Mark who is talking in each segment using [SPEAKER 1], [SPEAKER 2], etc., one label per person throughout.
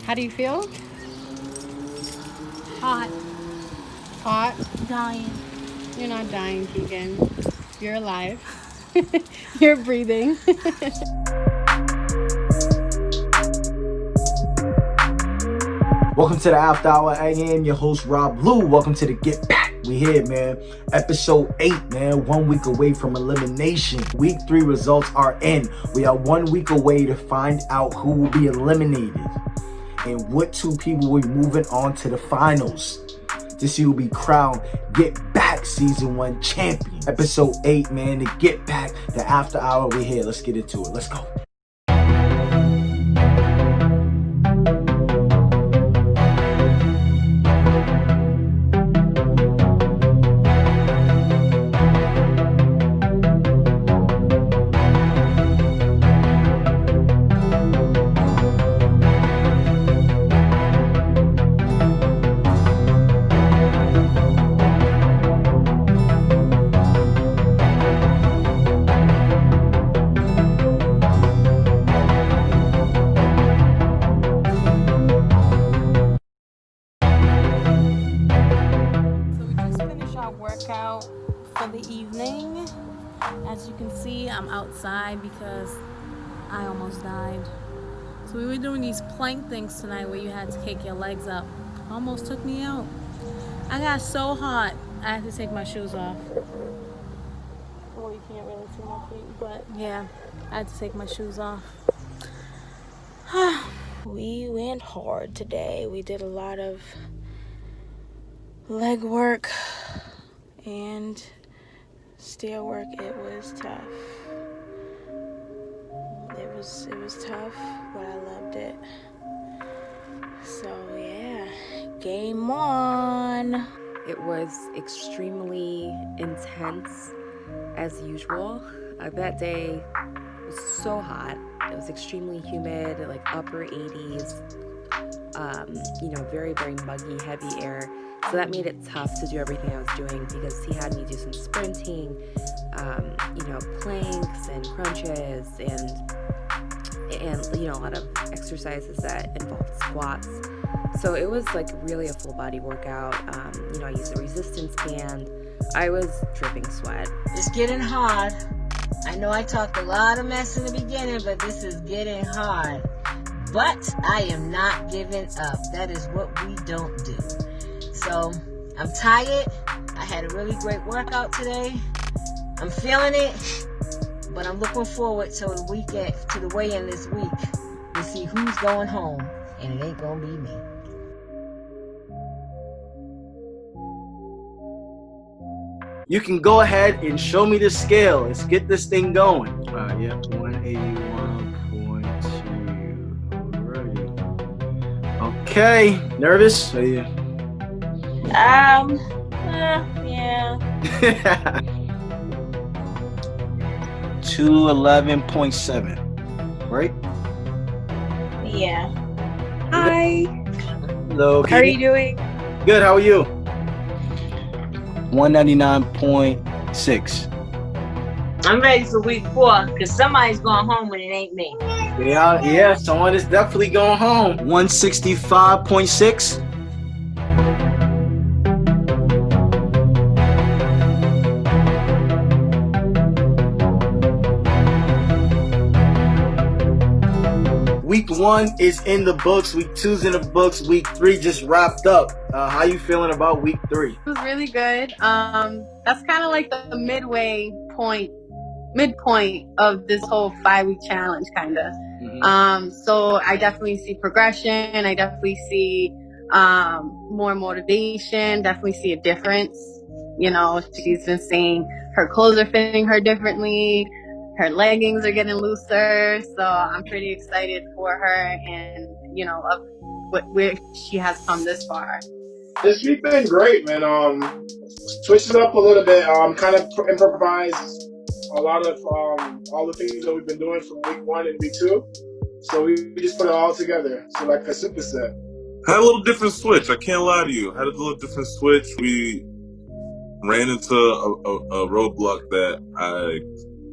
[SPEAKER 1] How do you feel?
[SPEAKER 2] Hot.
[SPEAKER 1] Hot?
[SPEAKER 2] Dying.
[SPEAKER 1] You're not dying, Keegan. You're alive. You're breathing.
[SPEAKER 3] Welcome to the After Hour. I am your host, Rob Blue. Welcome to the Get Back. We here, man. Episode 8, man. 1 week away from elimination. Week 3 results are in. We are 1 week away to find out who will be eliminated and what 2 people will be moving on to the finals. This year will be crowned Get Back Season 1 champion. Episode 8, man. The Get Back, the After Hour. We here. Let's get into it. Let's go.
[SPEAKER 2] Workout for the evening. As you can see, I'm outside because I almost died. So we were doing these plank things tonight where you had to kick your legs up. Almost took me out. I got so hot I had to take my shoes off. Well, you can't really see my feet, but yeah, I had to take my shoes off. We went hard today. We did a lot of leg work and stair work. It was tough. It was tough, but I loved it. So yeah, game on.
[SPEAKER 4] It was extremely intense as usual. That day was so hot. It was extremely humid, like upper 80s. Very, very muggy, heavy air. So that made it tough to do everything I was doing because he had me do some sprinting, planks and crunches and a lot of exercises that involved squats. So it was like really a full body workout. I used a resistance band. I was dripping sweat.
[SPEAKER 5] It's getting hard. I know I talked a lot of mess in the beginning, but this is getting hard. But I am not giving up. That is what we don't do. So I'm tired. I had a really great workout today. I'm feeling it, but I'm looking forward to the weekend, to the weigh-in this week to see who's going home, and it ain't gonna be me.
[SPEAKER 3] You can go ahead and show me the scale. Let's get this thing going. Yeah, 181.2. Alrighty. Okay, nervous? Are you?
[SPEAKER 5] Yeah.
[SPEAKER 3] 211.7, right?
[SPEAKER 5] Yeah.
[SPEAKER 6] Hi.
[SPEAKER 3] Hello.
[SPEAKER 6] How are you doing?
[SPEAKER 3] Good. How are you? 199.6.
[SPEAKER 5] I'm ready for week 4 because somebody's going home and it ain't me.
[SPEAKER 3] Yeah. Someone is definitely going home. 165.6. Week 1 is in the books. Week 2's in the books. Week 3 just wrapped up. How you feeling about week 3?
[SPEAKER 1] It was really good. That's kind of like the midpoint of this whole 5-week challenge, kind of.
[SPEAKER 3] Mm-hmm.
[SPEAKER 1] So I definitely see progression. I definitely see more motivation. Definitely see a difference. She's been saying her clothes are fitting her differently. Her leggings are getting looser, so I'm pretty excited for her and, of where she has come this far.
[SPEAKER 7] This week been great, man. Switched it up a little bit. Kind of improvised a lot of all the things that we've been doing from week 1 and week 2. So we just put it all together. So like a superset.
[SPEAKER 8] Had a little different switch. I can't lie to you. Had a little different switch. We ran into a roadblock that I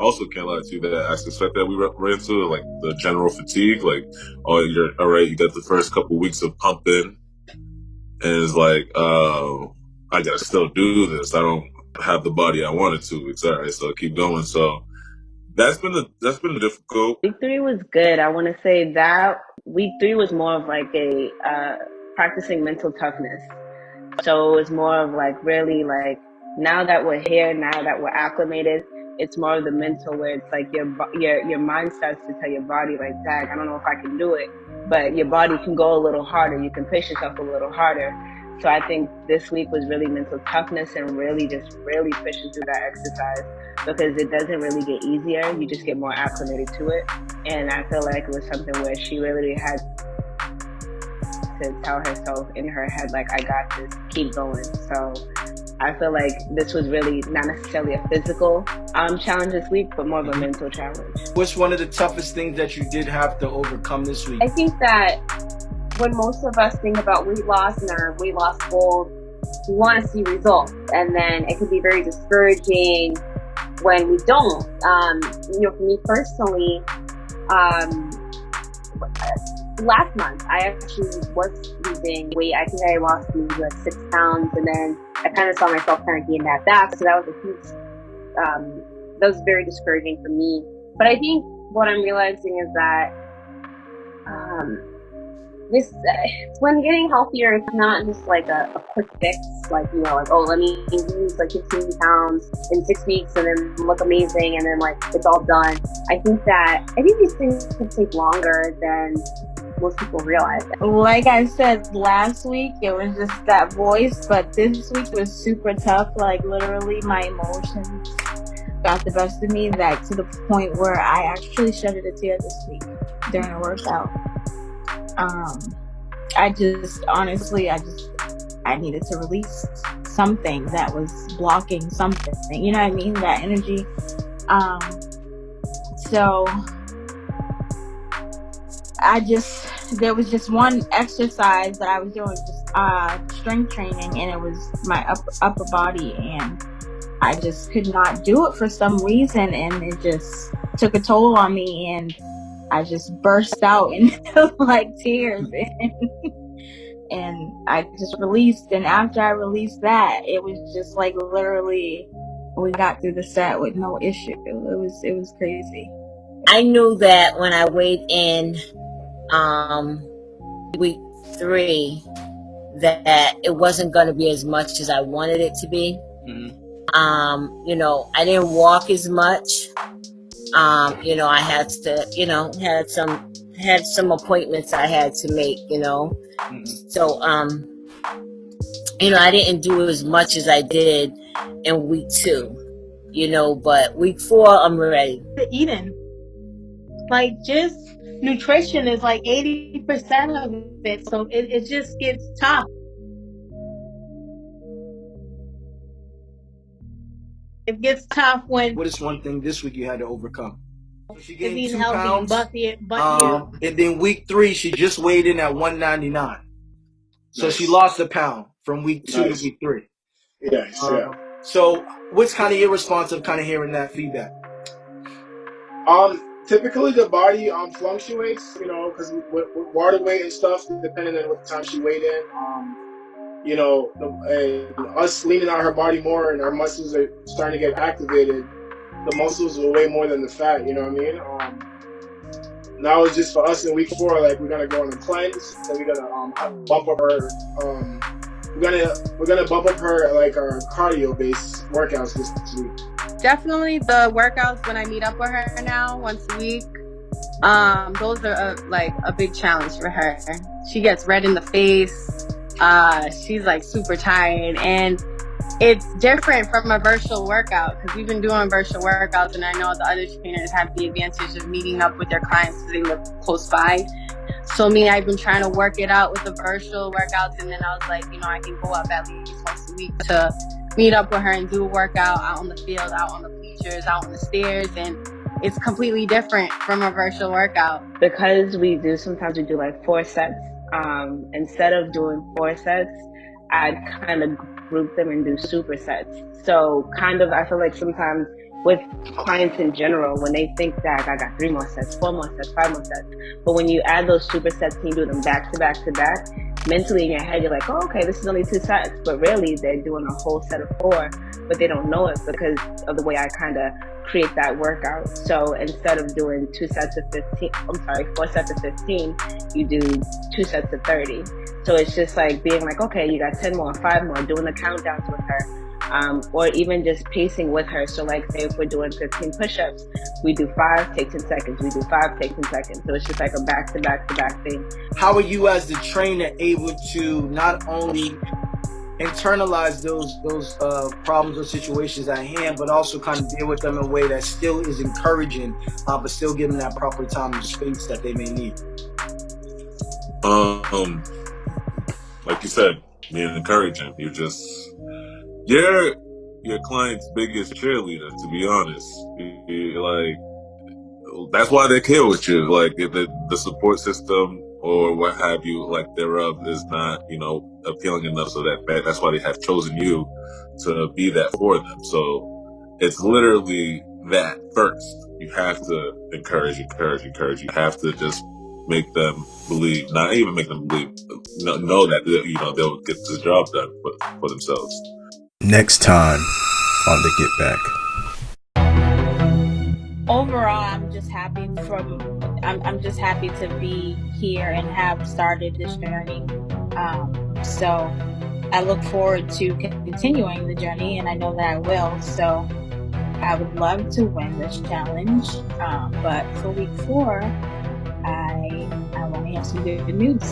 [SPEAKER 8] also can't lie to you that I suspect that we ran into, like the general fatigue. Like, oh, you're all right. You got the first couple weeks of pumping, and it's like, I gotta still do this. I don't have the body I wanted to. It's all right, so keep going. So that's been difficult.
[SPEAKER 1] Week 3 was good. I want to say that week 3 was more of like a practicing mental toughness. So it's more of like really like now that we're here, now that we're acclimated, it's more of the mental where it's like your mind starts to tell your body like, "Dag, I don't know if I can do it," but your body can go a little harder. You can push yourself a little harder. So I think this week was really mental toughness and really pushing through that exercise because it doesn't really get easier. You just get more acclimated to it. And I feel like it was something where she really had to tell herself in her head, like, I got this, keep going. So I feel like this was really not necessarily a physical challenge this week, but more of a mental challenge.
[SPEAKER 3] What's one of the toughest things that you did have to overcome this week?
[SPEAKER 6] I think that when most of us think about weight loss and our weight loss goals, we want to see results, and then it can be very discouraging when we don't. For me personally, last month I actually was losing weight. I think I lost maybe like 6 pounds, and then I kind of saw myself kind of gain that back. So that was a huge, that was very discouraging for me. But I think what I'm realizing is that when getting healthier, it's not just like a quick fix, like, like, oh, let me lose like 15 pounds in 6 weeks and then look amazing and then like it's all done. I think these things can take longer than most people realize.
[SPEAKER 2] Like I said last week, it was just that voice, but this week was super tough. Like literally my emotions got the best of me, that to the point where I actually shedded a tear this week during a workout. I needed to release something that was blocking something, you know what I mean? That energy. So there was just one exercise that I was doing, just strength training, and it was my upper body, and I just could not do it for some reason, and it just took a toll on me, and I just burst out into like tears, and I just released. And after I released that, it was just like literally we got through the set with no issue. It was crazy.
[SPEAKER 5] I knew that when I weighed in week 3 that it wasn't going to be as much as I wanted it to be. Mm-hmm. I didn't walk as much. I had to, had some appointments I had to make, Mm-hmm. So, I didn't do as much as I did in week 2, but week 4, I'm ready.
[SPEAKER 2] Eating. Like, just nutrition is like 80% of it, so it just gets tough. It gets tough when...
[SPEAKER 3] What is one thing this week you had to overcome? She gained 2
[SPEAKER 2] healthy,
[SPEAKER 3] pounds.
[SPEAKER 2] but
[SPEAKER 3] and then week 3, she just weighed in at 199. So
[SPEAKER 7] Nice.
[SPEAKER 3] she lost a pound from week 2 to week 3.
[SPEAKER 7] Yes, yeah.
[SPEAKER 3] So what's kind of your response of kind of hearing that feedback?
[SPEAKER 7] Typically the body fluctuates, because with water weight and stuff, depending on what time she weighed in. Us leaning out her body more and our muscles are starting to get activated. The muscles will weigh more than the fat, you know what I mean? Now it's just for us in week 4, like we're gonna go on a cleanse, and we're gonna bump up her. We're gonna bump up her like our cardio-based workouts this week.
[SPEAKER 1] Definitely the workouts when I meet up with her now once a week. Those are like a big challenge for her. She gets red in the face. She's like super tired, and it's different from a virtual workout because we've been doing virtual workouts, and I know the other trainers have the advantage of meeting up with their clients because they live close by. So I've been trying to work it out with the virtual workouts, and then I was like, I can go up at least once a week to meet up with her and do a workout out on the field, out on the bleachers, out on the stairs, and it's completely different from a virtual workout. Because sometimes we do like 4 sets. Instead of doing 4 sets, I'd kind of group them and do supersets. So I feel like sometimes
[SPEAKER 6] with clients in general, when they think that I got 3 more sets, 4 more sets, 5 more sets. But when you add those supersets and you do them back to back to back, mentally in your head, you're like, oh, okay, this is only 2 sets. But really, they're doing a whole set of 4, but they don't know it because of the way I kind of create that workout. So instead of doing 4 sets of 15, you do 2 sets of 30. So it's just like being like, okay, you got 10 more, 5 more, doing the countdowns with her. Or even just pacing with her. So like say if we're doing 15 push-ups, we do 5, take 10 seconds. We do 5, take 10 seconds. So it's just like a back-to-back-to-back thing.
[SPEAKER 3] How are you as the trainer able to not only internalize those problems or situations at hand, but also kind of deal with them in a way that still is encouraging, but still giving that proper time and space that they may need?
[SPEAKER 8] Like you said, being encouraging. You're your client's biggest cheerleader, to be honest. Like, that's why they're here with you. Like, the support system or what have you, like thereof, is not, appealing enough. So that's why they have chosen you to be that for them. So it's literally that first. You have to encourage. You have to just make them believe, not even make them believe, know that they'll get the job done for themselves.
[SPEAKER 9] Next time on the Get Back.
[SPEAKER 2] Overall, I'm just happy to be here and have started this journey. So I look forward to continuing the journey, and I know that I will. So I would love to win this challenge. But for week 4, I want to have some good news.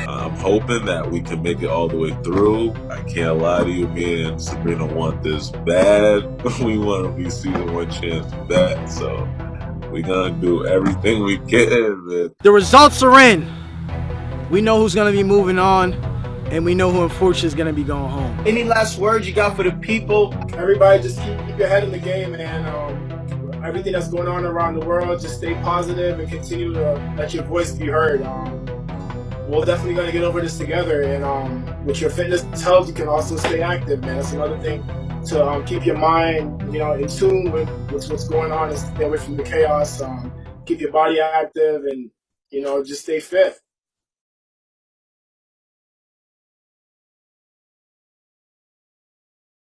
[SPEAKER 8] I'm hoping that we can make it all the way through. I can't lie to you, me and Sabrina want this bad. We want to be season 1 champs bad. So we're going to do everything we can, man.
[SPEAKER 3] The results are in. We know who's going to be moving on, and we know who unfortunately is going to be going home. Any last words you got for the people?
[SPEAKER 7] Everybody just keep your head in the game, man. Everything that's going on around the world, just stay positive and continue to let your voice be heard. We're definitely going to get over this together, and with your fitness health, you can also stay active, man. That's another thing to keep your mind, in tune with what's going on and stay away from the chaos. Keep your body active and, just stay fit.